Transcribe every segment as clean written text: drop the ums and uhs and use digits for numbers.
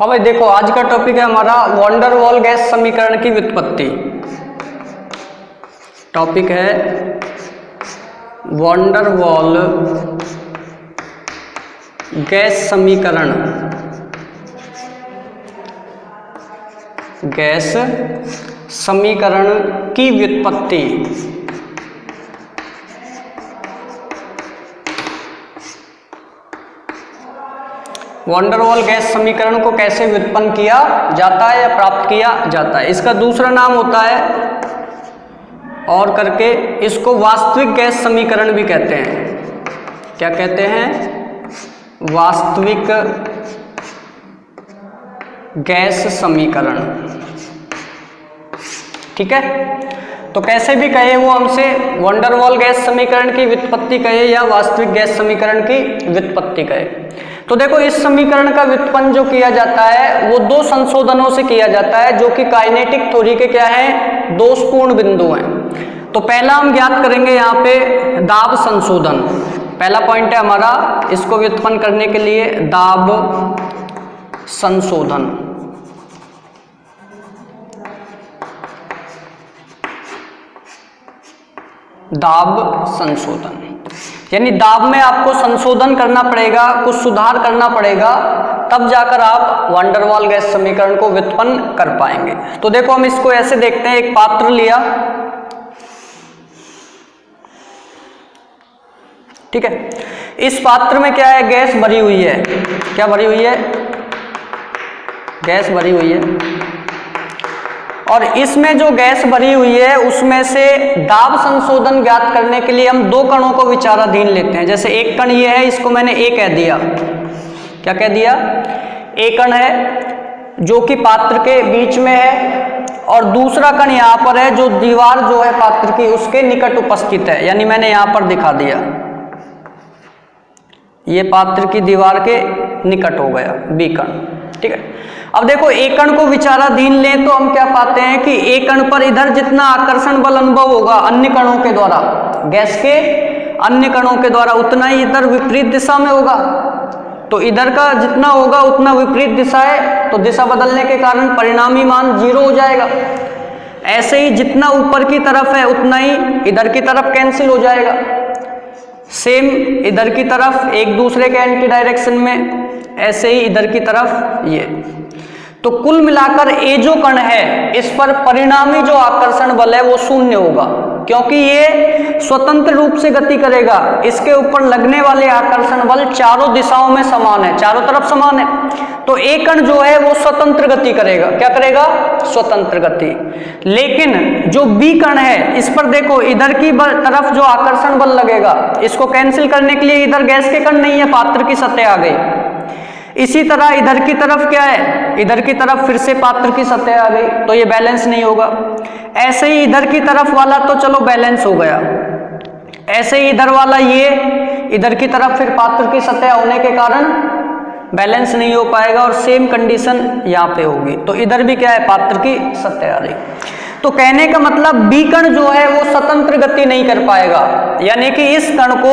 हाँ भाई देखो, आज का टॉपिक है हमारा वॉन डेर वाल गैस समीकरण की व्युत्पत्ति। टॉपिक है वॉन डेर वाल गैस समीकरण, गैस समीकरण की व्युत्पत्ति। वॉन डेर वाल गैस समीकरण को कैसे व्युत्पन्न किया जाता है या प्राप्त किया जाता है। इसका दूसरा नाम होता है और करके इसको वास्तविक गैस समीकरण भी कहते हैं। क्या कहते हैं? वास्तविक गैस समीकरण। ठीक है, तो कैसे भी कहे वो हमसे वॉन डेर वाल गैस समीकरण की व्युत्पत्ति कहे या वास्तविक गैस समीकरण की व्युत्पत्ति कहे। तो देखो, इस समीकरण का व्युत्पन्न जो किया जाता है वो दो संशोधनों से किया जाता है, जो कि काइनेटिक थ्योरी के क्या है, दोषपूर्ण बिंदु हैं। तो पहला हम ज्ञात करेंगे यहाँ पे दाब संशोधन। पहला पॉइंट है हमारा, इसको व्युत्पन्न करने के लिए दाब संशोधन। दाब संशोधन यानी दाब में आपको संशोधन करना पड़ेगा, कुछ सुधार करना पड़ेगा, तब जाकर आप वॉन डेर वाल गैस समीकरण को व्युत्पन्न कर पाएंगे। तो देखो, हम इसको ऐसे देखते हैं। एक पात्र लिया, ठीक है। इस पात्र में क्या है, गैस भरी हुई है। क्या भरी हुई है? गैस भरी हुई है। और इसमें जो गैस भरी हुई है उसमें से दाब संशोधन ज्ञात करने के लिए हम दो कणों को विचाराधीन लेते हैं। जैसे एक कण ये है, इसको मैंने ए कह दिया। क्या कह दिया? ए कण है जो कि पात्र के बीच में है, और दूसरा कण यहाँ पर है जो दीवार जो है पात्र की उसके निकट उपस्थित है। यानी मैंने यहाँ पर दिखा दिया, ये पात्र की दीवार के निकट हो गया बी कण। ठीक है, अब देखो, एक कण को विचाराधीन लें तो हम क्या पाते हैं कि एक कण पर इधर जितना आकर्षण बल अनुभव होगा अन्य कणों के द्वारा, गैस के अन्य कणों के द्वारा, उतना ही इधर विपरीत दिशा में होगा। तो इधर का जितना होगा उतना विपरीत दिशा है, तो दिशा बदलने के कारण परिणामी मान 0 हो जाएगा। ऐसे ही जितना ऊपर की तरफ है उतना ही इधर की तरफ कैंसिल हो जाएगा। सेम इधर की तरफ एक दूसरे के एंटी डायरेक्शन में, ऐसे ही इधर की तरफ ये। तो कुल मिलाकर ये जो कण है इस पर परिणामी जो आकर्षण बल है वो 0 होगा, क्योंकि ये स्वतंत्र रूप से गति करेगा। इसके ऊपर लगने वाले आकर्षण बल चारों दिशाओं में समान है, चारों तरफ समान है। तो एक कण जो है वो स्वतंत्र गति करेगा। क्या करेगा? स्वतंत्र गति। लेकिन जो बी कण है इस पर देखो, इधर की तरफ जो आकर्षण बल लगेगा, इसको कैंसिल करने के लिए इधर गैस के कण नहीं है, पात्र की सतह आ गई। इसी तरह इधर की तरफ क्या है, इधर की तरफ फिर से पात्र की सतह आ गई, तो ये बैलेंस नहीं होगा। ऐसे ही इधर की तरफ वाला तो चलो बैलेंस हो गया, ऐसे ही इधर वाला ये इधर की तरफ फिर पात्र की सतह होने के कारण बैलेंस नहीं हो पाएगा, और सेम कंडीशन यहाँ पे होगी। तो इधर भी क्या है, पात्र की सतह आ रही। तो कहने का मतलब बी कण जो है वो स्वतंत्र गति नहीं कर पाएगा, यानी कि इस कण को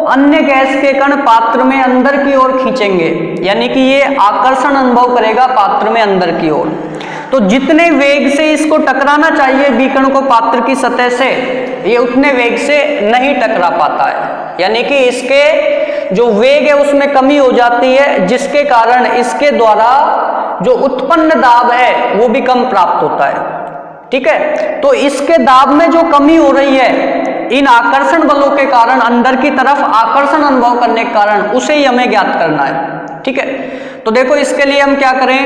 अन्य गैस के कण पात्र में अंदर की ओर खींचेंगे, यानी कि ये आकर्षण अनुभव करेगा पात्र में अंदर की ओर। तो जितने वेग से इसको टकराना चाहिए बी कण को पात्र की सतह से, ये उतने वेग से नहीं टकरा पाता है, यानी कि इसके जो वेग है उसमें कमी हो जाती है, जिसके कारण इसके द्वारा जो उत्पन्न दाब है वो भी कम प्राप्त होता है। ठीक है, तो इसके दाब में जो कमी हो रही है इन आकर्षण बलों के कारण, अंदर की तरफ आकर्षण अनुभव करने के कारण, उसे ही हमें ज्ञात करना है। ठीक है, तो देखो इसके लिए हम क्या करें,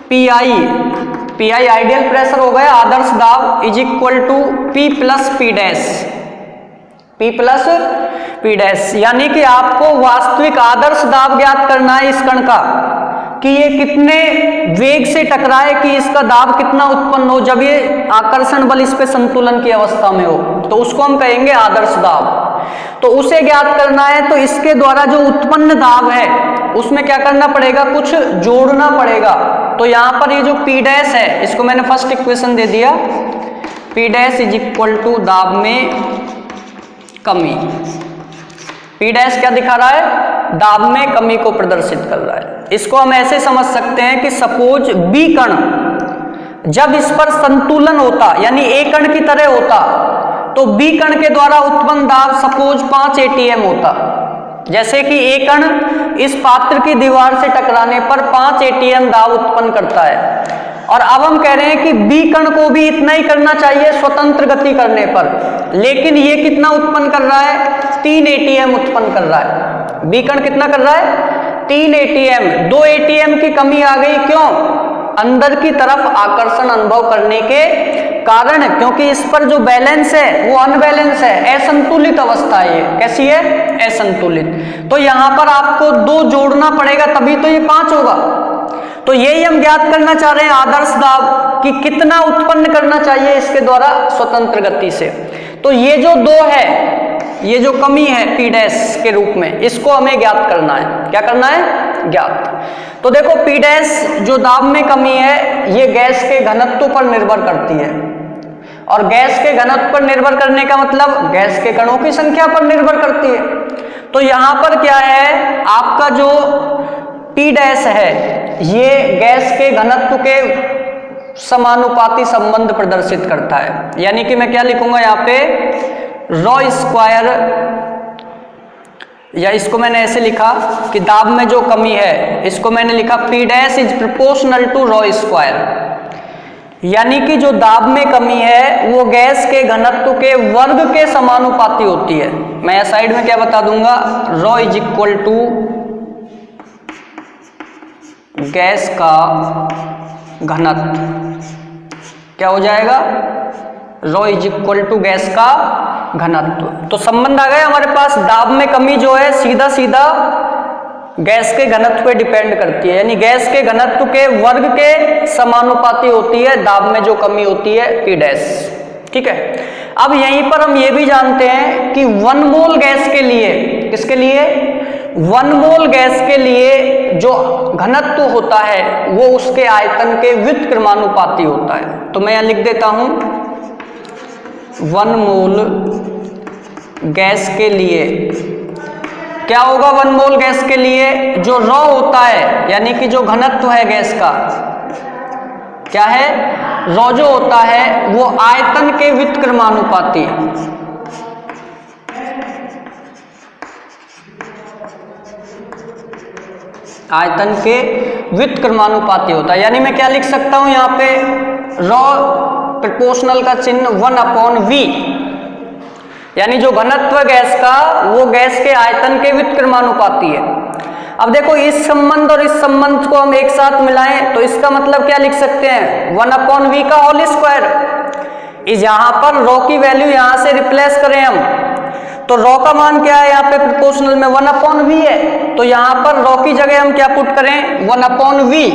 पी आई आइडियल प्रेशर हो गया, आदर्श दाब is equal to P plus P dash, P plus P dash. यानी कि आपको वास्तविक आदर्श दाब ज्ञात करना है इस कण का, कि ये कितने वेग से टकराए, कि इसका दाब कितना उत्पन्न हो जब ये आकर्षण बल इस पे संतुलन की अवस्था में हो, तो उसको हम कहेंगे आदर्श दाब। तो उसे ज्ञात करना है, तो इसके द्वारा जो उत्पन्न दाब है उसमें क्या करना पड़ेगा, कुछ जोड़ना पड़ेगा। तो यहाँ पर ये जो P डैश है, इसको मैंने फर्स्ट इक्वेशन दे दिया, P dash is equal to दाब में कमी। P डैश क्या दिखा रहा है, दाब में कमी को प्रदर्शित कर रहा है। इसको हम ऐसे समझ सकते हैं कि सपोज बी कण जब इस पर संतुलन होता, यानी ए कण की तरह होता, तो बी कण के द्वारा उत्पन्न दाब सपोज 5 ATM होता। जैसे कि ए कण इस पात्र की दीवार से टकराने पर 5 ATM दाब उत्पन्न करता है, और अब हम कह रहे हैं कि बी कण को भी इतना ही करना चाहिए स्वतंत्र गति करने पर, लेकिन ये कितना उत्पन्न कर रहा है? 3 ATM उत्पन्न कर रहा है। बी कण कितना कर रहा है? 3 ATM। 2 ATM की कमी आ गई, क्यों? अंदर की तरफ आकर्षण अनुभव करने के कारण, क्योंकि इस पर जो बैलेंस है वो अनबैलेंस है, असंतुलित अवस्था है। ये कैसी है? असंतुलित। तो यहां पर आपको 2 जोड़ना पड़ेगा, तभी तो ये 5 होगा। तो यही हम ज्ञात करना चाह रहे हैं आदर्श दाब कि कितना उत्पन्न करना चाहिए इसके द्वारा स्वतंत्र गति से। तो ये जो 2 है, ये जो कमी है P डैश के रूप में, इसको हमें ज्ञात करना है। क्या करना है? ज्ञात। तो देखो P डैश जो दाब में कमी है, ये गैस के घनत्व पर निर्भर करती है, और गैस के घनत्व पर निर्भर करने का मतलब गैस के कणों की संख्या पर निर्भर करती है। तो यहां पर क्या है, आपका जो P डैश है ये गैस के घनत्व के समानुपाती संबंध प्रदर्शित करता है। यानी कि मैं क्या लिखूंगा यहाँ पे, रॉ स्क्वायर, या इसको मैंने ऐसे लिखा कि दाब में जो कमी है, इसको मैंने लिखा P dash is proportional to rho square. यानी कि जो दाब में कमी है वो गैस के घनत्व के वर्ग के समानुपाती होती है। मैं साइड में क्या बता दूंगा, rho is equal to gas का घनत्व। क्या हो जाएगा? Rho is equal to gas का घनत्व। तो संबंध आ गया हमारे पास। दाब में कमी जो है सीधा सीधा गैस के घनत्व पे डिपेंड करती है, यानी गैस के घनत्व के वर्ग के समानुपाती होती है दाब में जो कमी होती है P डैश। ठीक है। अब यहीं पर हम ये भी जानते हैं कि 1 मोल गैस के लिए, किसके लिए? 1 मोल गैस के लिए जो घनत्व होता है वो उसके आयतन के व्युत्क्रमानुपाती होता है। तो मैं यहां लिख देता हूं 1 मोल गैस के लिए क्या होगा? 1 मोल गैस के लिए जो रॉ होता है, यानी कि जो घनत्व है गैस का, क्या है? रॉ जो होता है वो आयतन के व्युत्क्रमानुपाती, आयतन के व्युत्क्रमानुपाती होता है। यानी मैं क्या लिख सकता हूं यहाँ पे, रॉ प्रोपोर्शनल का चिन्ह 1/V, यानी जो घनत्व गैस का वो गैस के आयतन के व्युत्क्रमानुपाती है। अब देखो इस संबंध और इस संबंध को हम एक साथ मिलाएं तो इसका मतलब क्या लिख सकते हैं, 1/V का होल स्क्वायर। इस यहां पर रॉ की वैल्यू यहां से रिप्लेस करें हम, तो रॉ का मान क्या है यहाँ पे प्रोपोर्शनल में 1/V है, तो यहां पर रॉ की जगह हम क्या पुट करें, 1/V।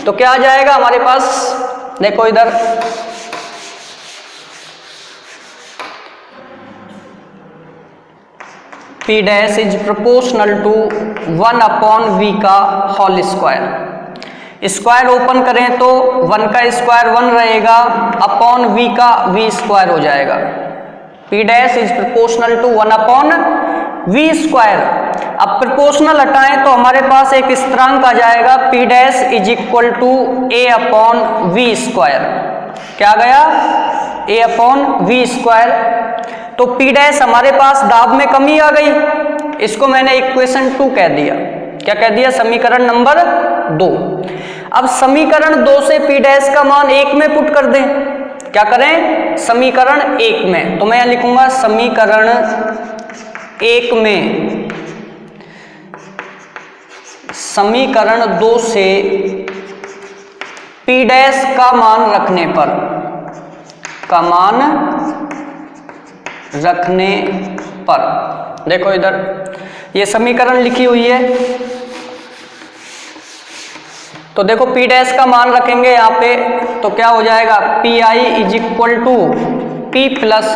तो क्या आ जाएगा हमारे पास, देखो इधर P dash is proportional to 1/V का होल स्क्वायर। स्क्वायर ओपन करें तो 1 का स्क्वायर 1 रहेगा, अपॉन V का V स्क्वायर हो जाएगा। P dash is proportional to 1/V square. अब प्रोपोर्शनल हटाएं तो हमारे पास एक स्थिरांक आ जाएगा, P dash is equal to A/V square. क्या गया, A/V स्क्वायर। तो P डैश हमारे पास दाब में कमी आ गई, इसको मैंने इक्वेशन 2 कह दिया। क्या कह दिया, समीकरण नंबर 2। अब समीकरण 2 से P डैश का मान 1 में पुट कर दें। क्या करें, समीकरण 1 में। तो मैं यहां लिखूंगा समीकरण 1 में, समीकरण 2 से P डैश का मान रखने पर, का मान रखने पर, देखो इधर ये समीकरण लिखी हुई है, तो देखो P डैश का मान रखेंगे यहाँ पे तो क्या हो जाएगा, PI is equal to P plus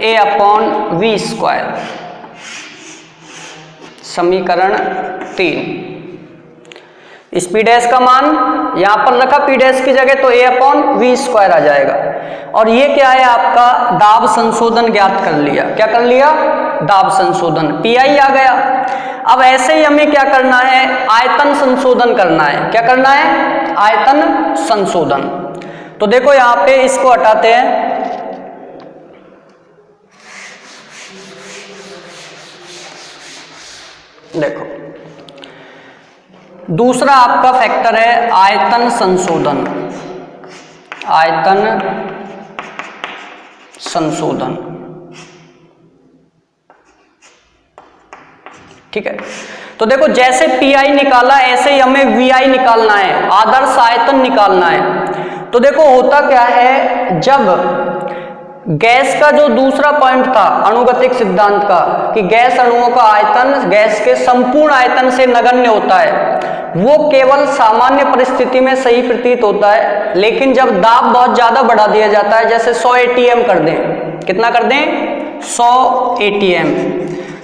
A/V square. समीकरण 3, इस P डैश का मान यहां पर रखा P डैश की जगह तो A/V स्क्वायर आ जाएगा। और ये क्या है, आपका दाब संशोधन ज्ञात कर लिया। क्या कर लिया, दाब संशोधन, PI आ गया। अब ऐसे ही हमें क्या करना है, आयतन संशोधन करना है। क्या करना है, आयतन संशोधन। तो देखो यहां पे इसको हटाते हैं। देखो दूसरा आपका फैक्टर है आयतन संशोधन, आयतन संशोधन। ठीक है, तो देखो जैसे पीआई निकाला ऐसे ही हमें वीआई निकालना है, आदर्श आयतन निकालना है। तो देखो होता क्या है, जब गैस का जो दूसरा पॉइंट था अणुगतिक सिद्धांत का कि गैस अणुओं का आयतन गैस के संपूर्ण आयतन से नगण्य होता है, वो केवल सामान्य परिस्थिति में सही प्रतीत होता है। लेकिन जब दाब बहुत ज्यादा बढ़ा दिया जाता है, जैसे 100 atm कर दें, कितना कर दें, 100 atm,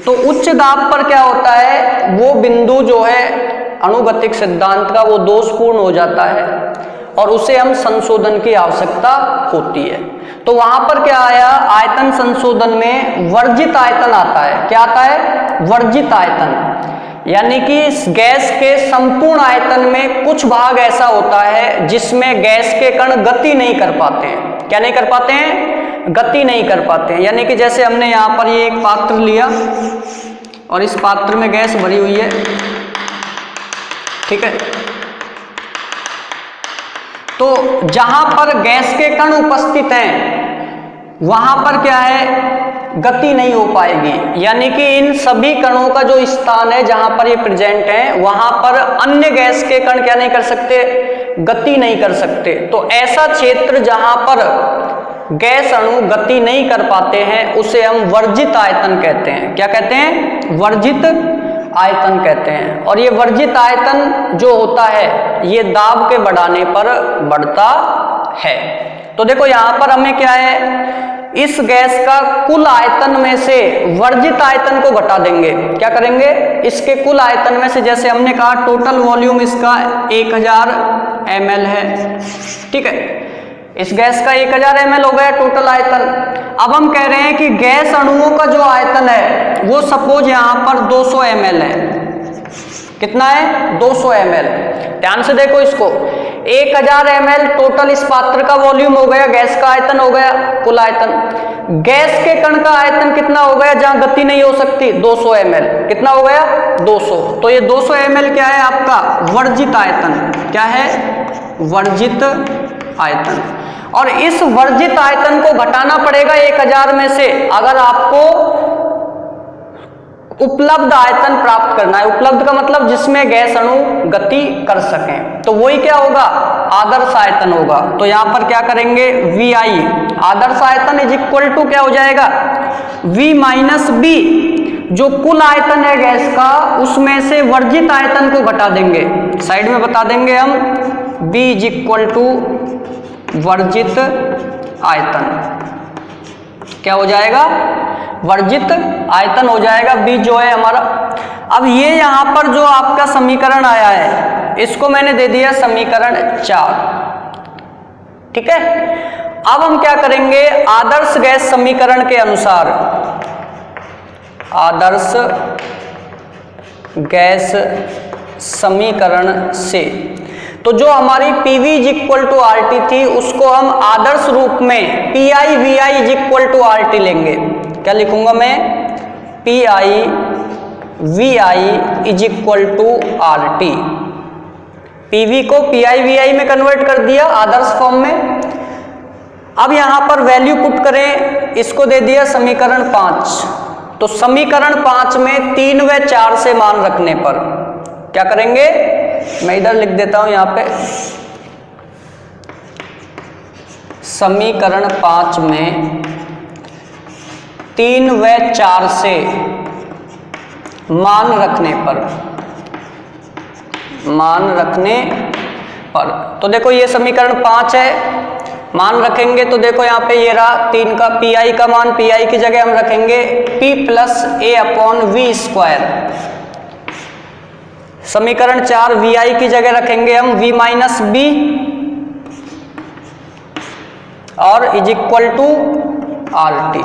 तो उच्च दाब पर क्या होता है, वो बिंदु जो है अणुगतिक सिद्धांत का वो दोषपूर्ण हो जाता है और उसे हम संशोधन की आवश्यकता होती है। तो वहां पर क्या आया, आयतन संशोधन में वर्जित आयतन आता है। क्या आता है, वर्जित आयतन, यानी कि इस गैस के संपूर्ण आयतन में कुछ भाग ऐसा होता है जिसमें गैस के कण गति नहीं कर पाते हैं। क्या नहीं कर पाते हैं, गति नहीं कर पाते हैं। यानी कि जैसे हमने यहां पर ये एक पात्र लिया और इस पात्र में गैस भरी हुई है, ठीक है, तो जहां पर गैस के कण उपस्थित हैं वहां पर क्या है, गति नहीं हो पाएगी। यानी कि इन सभी कणों का जो स्थान है जहां पर ये प्रेजेंट है, वहां पर अन्य गैस के कण क्या नहीं कर सकते, गति नहीं कर सकते। तो ऐसा क्षेत्र जहां पर गैस अणु गति नहीं कर पाते हैं उसे हम वर्जित आयतन कहते हैं। क्या कहते हैं, वर्जित आयतन कहते हैं। और ये वर्जित आयतन जो होता है ये दाब के बढ़ाने पर बढ़ता है। तो देखो यहां पर हमें क्या है, इस गैस का कुल आयतन में से वर्जित आयतन को घटा देंगे। क्या करेंगे, इसके कुल आयतन में से, जैसे हमने कहा टोटल वॉल्यूम इसका 1000 ml है, ठीक है, इस गैस का 1000 ml हो गया टोटल आयतन। अब हम कह रहे हैं कि गैस अणुओं का जो आयतन है वो सपोज यहां पर 200 ml है। कितना है, 200 ml। ध्यान से देखो इसको, 1000 ml टोटल इस पात्र का वॉल्यूम हो गया, गैस का आयतन हो गया कुल आयतन। गैस के कण का आयतन कितना हो गया जहां गति नहीं हो सकती, 200 ml। कितना हो गया, 200। तो ये 200 ml क्या है आपका, वर्जित आयतन। क्या है, वर्जित आयतन। और इस वर्जित आयतन को घटाना पड़ेगा 1000 में से अगर आपको उपलब्ध आयतन प्राप्त करना है। उपलब्ध का मतलब जिसमें गैस अणु गति कर सकें, तो वही क्या होगा, आदर्श आयतन होगा। तो यहां पर क्या करेंगे, वी आई आदर्श आयतन इज इक्वल टू क्या हो जाएगा, V माइनस बी, जो कुल आयतन है गैस का उसमें से वर्जित आयतन को घटा देंगे, साइड में बता देंगे हम, B इज इक्वल टू वर्जित आयतन। क्या हो जाएगा, वर्जित आयतन हो जाएगा, B जो है हमारा। अब ये यहां पर जो आपका समीकरण आया है इसको मैंने दे दिया समीकरण 4, ठीक है। अब हम क्या करेंगे, आदर्श गैस समीकरण के अनुसार, आदर्श गैस समीकरण से, तो जो हमारी PV is equal to RT थी उसको हम आदर्श रूप में PI VI is equal to RT लेंगे। क्या लिखूंगा मैं, PI VI is equal to RT। PV को PI VI में कन्वर्ट कर दिया आदर्श फॉर्म में। अब यहां पर वैल्यू पुट करें, इसको दे दिया समीकरण 5। तो समीकरण 5 में 3 व 4 से मान रखने पर क्या करेंगे, मैं इधर लिख देता हूं यहां पे, समीकरण 5 में 3 व 4 से मान रखने पर, तो देखो ये समीकरण 5 है, मान रखेंगे तो देखो यहाँ पे ये रहा 3 का, PI का मान, PI की जगह हम रखेंगे P प्लस A/V²। समीकरण 4 VI की जगह रखेंगे हम V माइनस बी और इज इक्वल टू RT।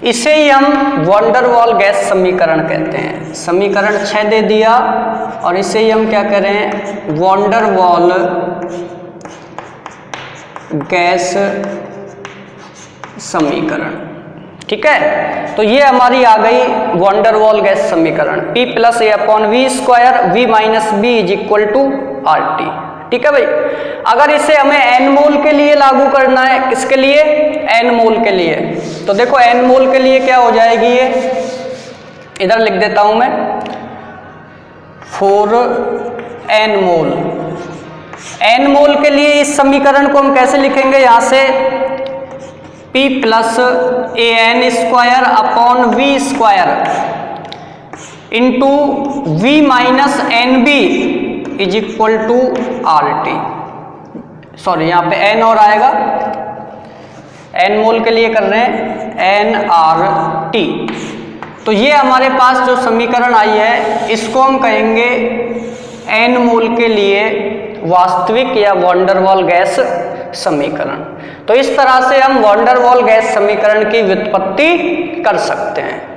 इसे ही हम वॉन डेर वाल गैस समीकरण कहते हैं। समीकरण 6 दे दिया और इसे ही हम क्या करें, वॉन डेर वाल गैस समीकरण। ठीक है, तो ये हमारी आ गई वॉन डेर वाल गैस समीकरण, P + A/v² v - b = RT। ठीक है भाई, अगर इसे हमें n मोल के लिए लागू करना है, किसके लिए, n मोल के लिए, तो देखो n मोल के लिए क्या हो जाएगी, ये इधर लिख देता हूं मैं, 4n मोल। n मोल के लिए इस समीकरण को हम कैसे लिखेंगे, यहां से P + AN² / v² into v - NB = RT। Sorry, यहाँ पे n और आएगा, n मोल के लिए कर रहे हैं nRT। तो ये हमारे पास जो समीकरण आई है, इसको हम कहेंगे n मोल के लिए वास्तविक या वॉन डेर वाल गैस समीकरण। तो इस तरह से हम वॉन डेर वाल गैस समीकरण की व्युत्पत्ति कर सकते हैं।